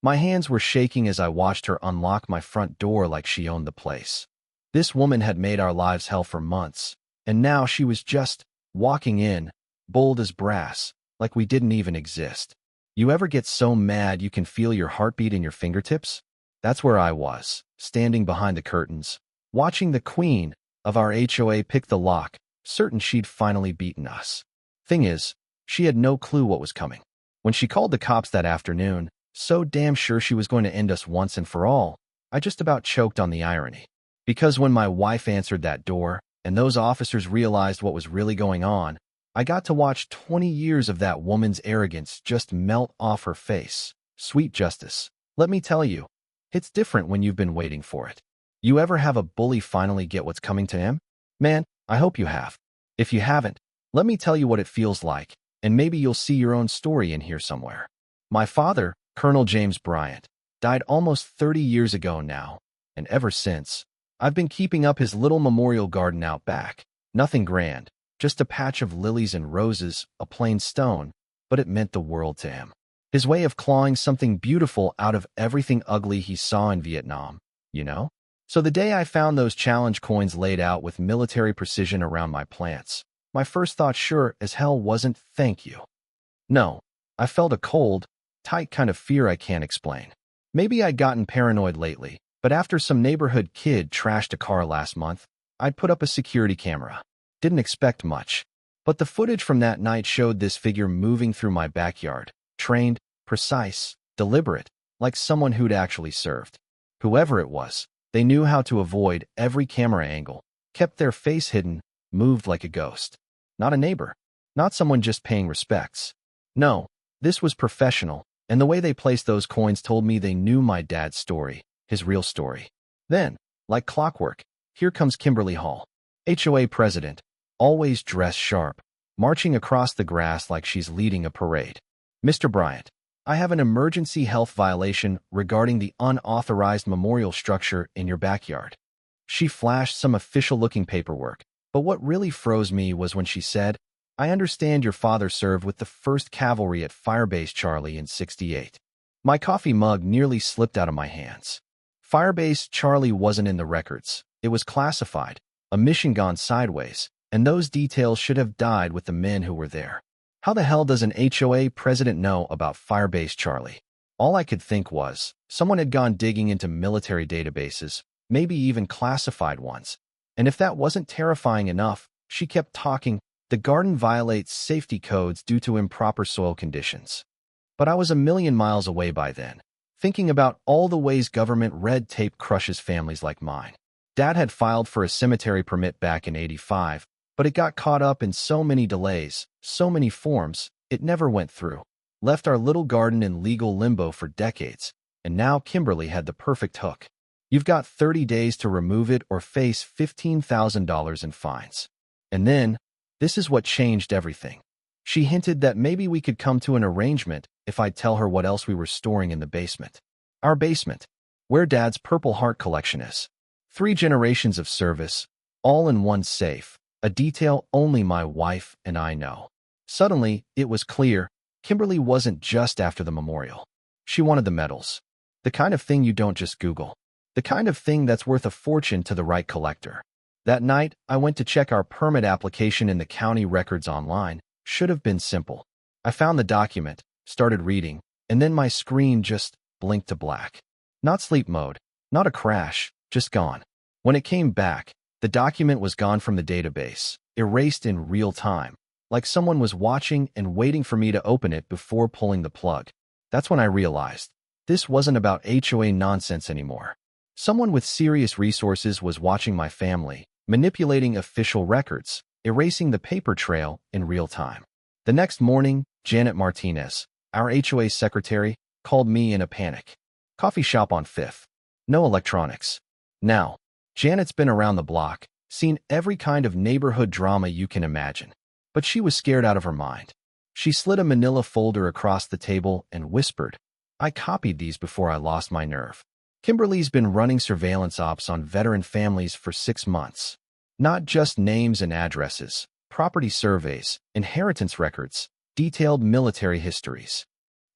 My hands were shaking as I watched her unlock my front door like she owned the place. This woman had made our lives hell for months, and now she was just walking in, bold as brass, like we didn't even exist. You ever get so mad you can feel your heartbeat in your fingertips? That's where I was, standing behind the curtains, watching the queen of our HOA pick the lock, certain she'd finally beaten us. Thing is, she had no clue what was coming. When she called the cops that afternoon, so damn sure she was going to end us once and for all, I just about choked on the irony. Because when my wife answered that door, and those officers realized what was really going on, I got to watch 20 years of that woman's arrogance just melt off her face. Sweet justice. Let me tell you, it's different when you've been waiting for it. You ever have a bully finally get what's coming to him? Man, I hope you have. If you haven't, let me tell you what it feels like, and maybe you'll see your own story in here somewhere. My father, Colonel James Bryant, died almost 30 years ago now, and ever since, I've been keeping up his little memorial garden out back. Nothing grand, just a patch of lilies and roses, a plain stone, but it meant the world to him. His way of clawing something beautiful out of everything ugly he saw in Vietnam, you know? So the day I found those challenge coins laid out with military precision around my plants, my first thought sure as hell wasn't thank you. No, I felt a cold, tight kind of fear I can't explain. Maybe I'd gotten paranoid lately, but after some neighborhood kid trashed a car last month, I'd put up a security camera. Didn't expect much. But the footage from that night showed this figure moving through my backyard, trained, precise, deliberate, like someone who'd actually served. Whoever it was, they knew how to avoid every camera angle, kept their face hidden, moved like a ghost. Not a neighbor. Not someone just paying respects. No, this was professional, and the way they placed those coins told me they knew my dad's story, his real story. Then, like clockwork, here comes Kimberly Hall, HOA president, always dressed sharp, marching across the grass like she's leading a parade. Mr. Bryant, I have an emergency health violation regarding the unauthorized memorial structure in your backyard. She flashed some official-looking paperwork, but what really froze me was when she said, I understand your father served with the 1st Cavalry at Firebase Charlie in '68. My coffee mug nearly slipped out of my hands. Firebase Charlie wasn't in the records. It was classified, a mission gone sideways, and those details should have died with the men who were there. How the hell does an HOA president know about Firebase Charlie? All I could think was, someone had gone digging into military databases, maybe even classified ones. And if that wasn't terrifying enough, she kept talking, the garden violates safety codes due to improper soil conditions. But I was a million miles away by then, thinking about all the ways government red tape crushes families like mine. Dad had filed for a cemetery permit back in '85, but it got caught up in so many delays, so many forms, it never went through. Left our little garden in legal limbo for decades, and now Kimberly had the perfect hook. You've got 30 days to remove it or face $15,000 in fines. And then, this is what changed everything. She hinted that maybe we could come to an arrangement if I'd tell her what else we were storing in the basement. Our basement, where Dad's Purple Heart collection is. 3 generations of service, all in one safe, a detail only my wife and I know. Suddenly, it was clear, Kimberly wasn't just after the memorial. She wanted the medals. The kind of thing you don't just Google. The kind of thing that's worth a fortune to the right collector. That night, I went to check our permit application in the county records online. Should have been simple. I found the document, started reading, and then my screen just blinked to black. Not sleep mode, not a crash, just gone. When it came back, the document was gone from the database, erased in real time, like someone was watching and waiting for me to open it before pulling the plug. That's when I realized, this wasn't about HOA nonsense anymore. Someone with serious resources was watching my family, manipulating official records, erasing the paper trail in real time. The next morning, Janet Martinez, our HOA secretary, called me in a panic. Coffee shop on 5th. No electronics. Now, Janet's been around the block, seen every kind of neighborhood drama you can imagine. But she was scared out of her mind. She slid a manila folder across the table and whispered, I copied these before I lost my nerve. Kimberly's been running surveillance ops on veteran families for 6 months. Not just names and addresses, property surveys, inheritance records, detailed military histories.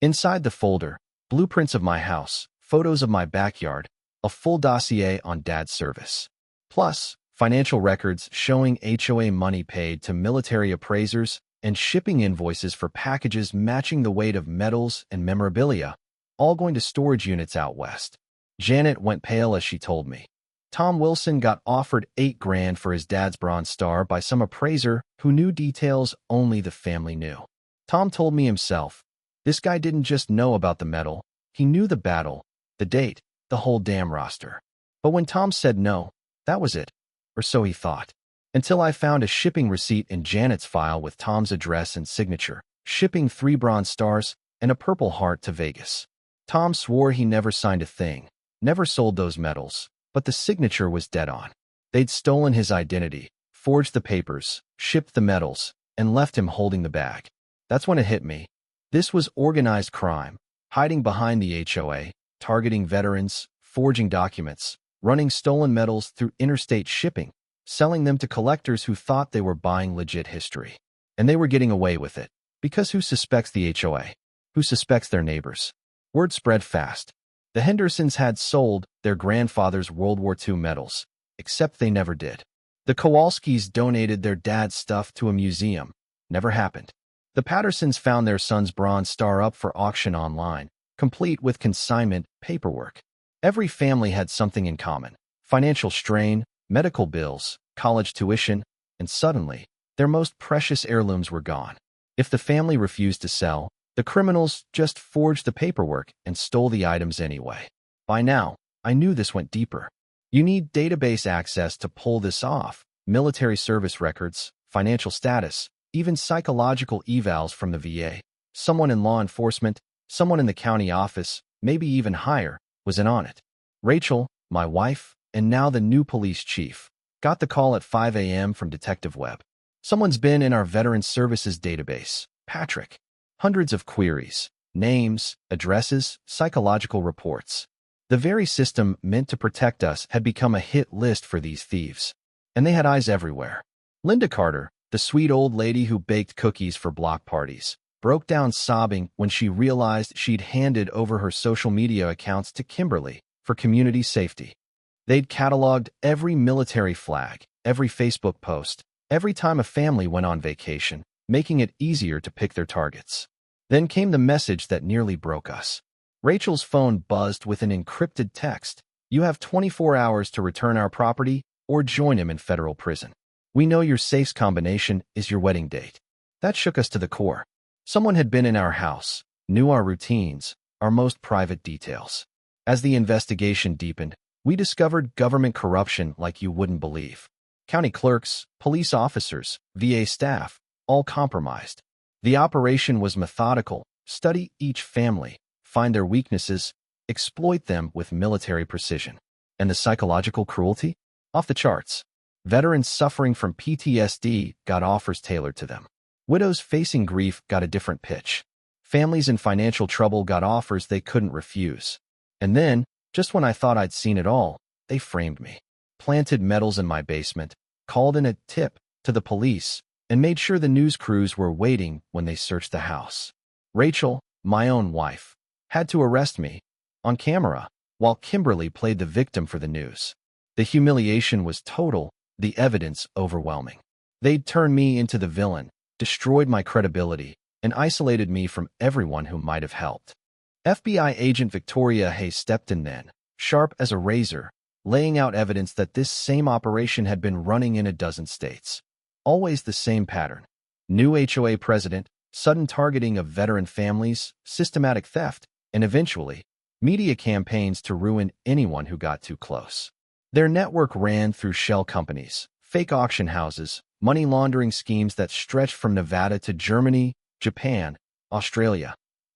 Inside the folder, blueprints of my house, photos of my backyard, a full dossier on Dad's service. Plus, financial records showing HOA money paid to military appraisers and shipping invoices for packages matching the weight of metals and memorabilia, all going to storage units out west. Janet went pale as she told me. Tom Wilson got offered $8,000 for his dad's Bronze Star by some appraiser who knew details only the family knew. Tom told me himself, this guy didn't just know about the medal, he knew the battle, the date, the whole damn roster. But when Tom said no, that was it, or so he thought. Until I found a shipping receipt in Janet's file with Tom's address and signature, shipping 3 Bronze Stars and a Purple Heart to Vegas. Tom swore he never signed a thing, never sold those medals, but the signature was dead on. They'd stolen his identity, forged the papers, shipped the medals, and left him holding the bag. That's when it hit me. This was organized crime, hiding behind the HOA, targeting veterans, forging documents, running stolen medals through interstate shipping, selling them to collectors who thought they were buying legit history. And they were getting away with it. Because who suspects the HOA? Who suspects their neighbors? Word spread fast. The Hendersons had sold their grandfather's World War II medals, except they never did. The Kowalskis donated their dad's stuff to a museum. Never happened. The Pattersons found their son's Bronze Star up for auction online, complete with consignment paperwork. Every family had something in common: financial strain, medical bills, college tuition, and suddenly, their most precious heirlooms were gone. If the family refused to sell, the criminals just forged the paperwork and stole the items anyway. By now, I knew this went deeper. You need database access to pull this off: military service records, financial status, even psychological evals from the VA. Someone in law enforcement, someone in the county office, maybe even higher, was in on it. Rachel, my wife, and now the new police chief, got the call at 5 a.m. from Detective Webb. Someone's been in our Veterans Services database, Patrick. Hundreds of queries, names, addresses, psychological reports. The very system meant to protect us had become a hit list for these thieves. And they had eyes everywhere. Linda Carter, the sweet old lady who baked cookies for block parties, broke down sobbing when she realized she'd handed over her social media accounts to Kimberly for community safety. They'd cataloged every military flag, every Facebook post, every time a family went on vacation, making it easier to pick their targets. Then came the message that nearly broke us. Rachel's phone buzzed with an encrypted text. You have 24 hours to return our property or join him in federal prison. We know your safes combination is your wedding date. That shook us to the core. Someone had been in our house, knew our routines, our most private details. As the investigation deepened, we discovered government corruption like you wouldn't believe. County clerks, police officers, VA staff, all compromised. The operation was methodical: study each family, find their weaknesses, exploit them with military precision. And the psychological cruelty? Off the charts. Veterans suffering from PTSD got offers tailored to them. Widows facing grief got a different pitch. Families in financial trouble got offers they couldn't refuse. And then, just when I thought I'd seen it all, they framed me. Planted medals in my basement, called in a tip to the police, and made sure the news crews were waiting when they searched the house. Rachel, my own wife, had to arrest me on camera while Kimberly played the victim for the news. The humiliation was total, the evidence overwhelming. They'd turned me into the villain, destroyed my credibility, and isolated me from everyone who might have helped. FBI agent Victoria Hayes stepped in then, sharp as a razor, laying out evidence that this same operation had been running in a dozen states. Always the same pattern: new HOA president, sudden targeting of veteran families, systematic theft, and eventually, media campaigns to ruin anyone who got too close. Their network ran through shell companies, fake auction houses, money laundering schemes that stretched from Nevada to Germany, Japan, Australia.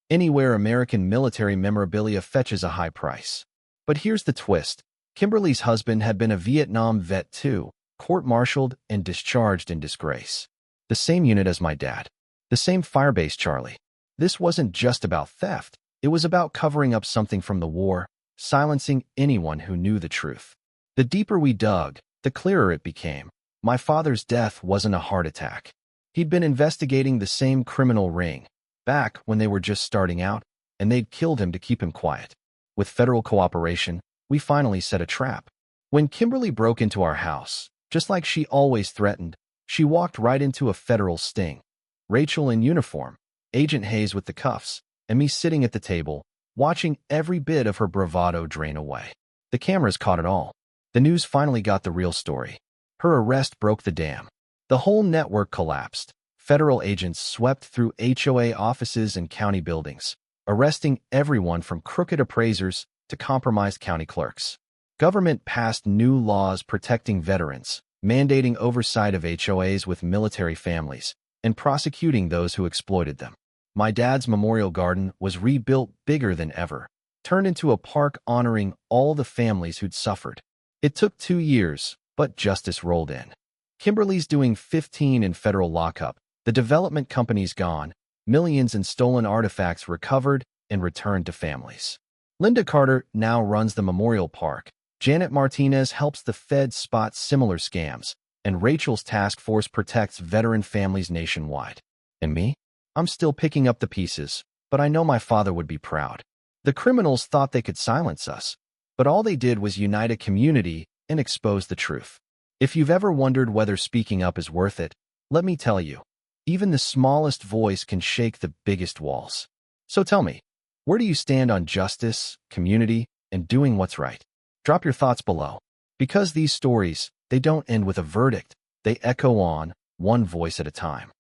Anywhere American military memorabilia fetches a high price. But here's the twist. Kimberly's husband had been a Vietnam vet too, court-martialed and discharged in disgrace. The same unit as my dad. The same firebase Charlie. This wasn't just about theft. It was about covering up something from the war, silencing anyone who knew the truth. The deeper we dug, the clearer it became. My father's death wasn't a heart attack. He'd been investigating the same criminal ring, back when they were just starting out, and they'd killed him to keep him quiet. With federal cooperation, we finally set a trap. When Kimberly broke into our house, just like she always threatened, she walked right into a federal sting. Rachel in uniform, Agent Hayes with the cuffs, and me sitting at the table, watching every bit of her bravado drain away. The cameras caught it all. The news finally got the real story. Her arrest broke the dam. The whole network collapsed. Federal agents swept through HOA offices and county buildings, arresting everyone from crooked appraisers to compromised county clerks. Government passed new laws protecting veterans, mandating oversight of HOAs with military families, and prosecuting those who exploited them. My dad's memorial garden was rebuilt bigger than ever, turned into a park honoring all the families who'd suffered. It took 2 years, but justice rolled in. Kimberly's doing 15 in federal lockup, the development company's gone, millions in stolen artifacts recovered and returned to families. Linda Carter now runs the memorial park. Janet Martinez helps the feds spot similar scams, and Rachel's task force protects veteran families nationwide. And me? I'm still picking up the pieces, but I know my father would be proud. The criminals thought they could silence us, but all they did was unite a community and expose the truth. If you've ever wondered whether speaking up is worth it, let me tell you, even the smallest voice can shake the biggest walls. So tell me, where do you stand on justice, community, and doing what's right? Drop your thoughts below. Because these stories, they don't end with a verdict. They echo on, one voice at a time.